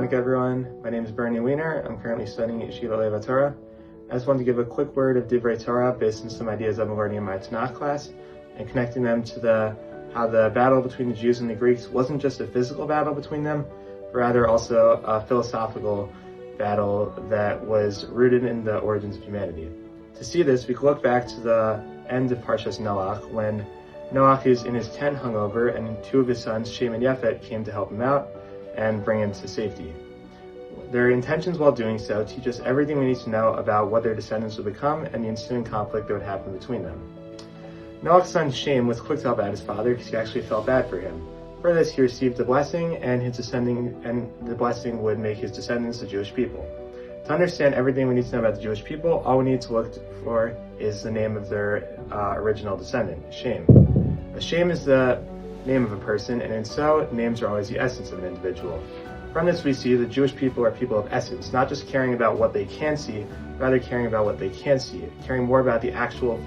Chanukah, everyone. My name is Weiner. I'm currently studying at Yeshiva Torah. I just wanted to give a quick word of Divrei Torah based on some ideas I've been learning in my Tanakh class and connecting them to how the battle between the Jews and the Greeks wasn't just a physical battle between them, but rather also a philosophical battle that was rooted in the origins of humanity. To see this, we can look back to the end of Parshas Noach, when Noach is in his tent hungover and two of his sons, Shem and Yafet, came to help him out and bring him to safety. Their intentions while doing so teach us everything we need to know about what their descendants would become and the ensuing conflict that would happen between them. Noach's son Shem was quick to help out his father because he actually felt bad for him. For this, he received the blessing, and the blessing would make his descendants the Jewish people. To understand everything we need to know about the Jewish people, all we need to look for is the name of their original descendant, Shem. Shem is the name of a person, and in so, names are always the essence of an individual. From this, we see the Jewish people are people of essence, not just caring about what they can see, rather caring about what they can't see, caring more about the actual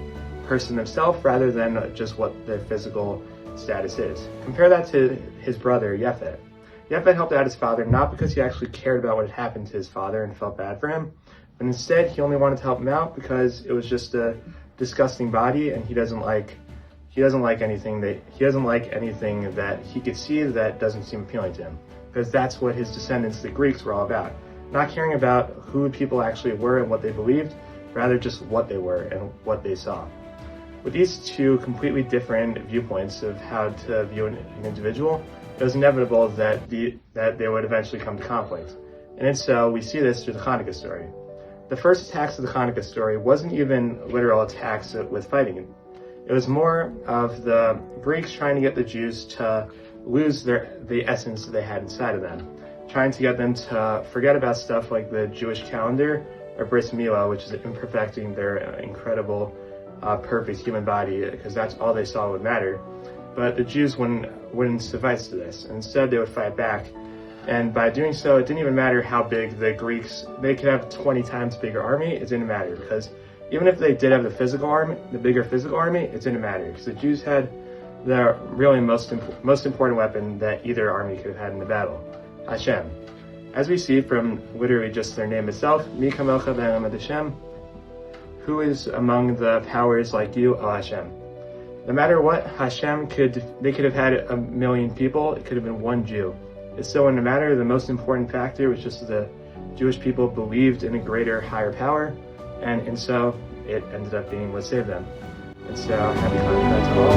person themselves rather than just what their physical status is. Compare that to his brother, Yafet. Yafet helped out his father not because he actually cared about what had happened to his father and felt bad for him, but instead he only wanted to help him out because it was just a disgusting body, and he doesn't like anything that he could see that doesn't seem appealing to him, because that's what his descendants, the Greeks, were all about. Not caring about who people actually were and what they believed, rather just what they were and what they saw. With these two completely different viewpoints of how to view an individual, it was inevitable that they would eventually come to conflict. And so we see this through the Chanukah story. The first attacks of the Chanukah story wasn't even literal attacks with fighting. It was more of the Greeks trying to get the Jews to lose the essence that they had inside of them, trying to get them to forget about stuff like the Jewish calendar or bris milah, which is imperfecting their incredible, perfect human body, because that's all they saw would matter. But the Jews wouldn't suffice to this. Instead, they would fight back. And by doing so, it didn't even matter how big the Greeks, they could have 20 times bigger army, it didn't matter, because even if they did have the bigger physical army, it didn't matter, because the Jews had the really most important weapon that either army could have had in the battle, Hashem. As we see from literally just their name itself, Mi kamelcha ve'amad Hashem, who is among the powers like you, O Hashem. No matter what, they could have had 1 million people, it could have been one Jew. It still wouldn't matter. The most important factor was just the Jewish people believed in a greater, higher power, and so it ended up being what saved them. And so, happy Hanukkah to all.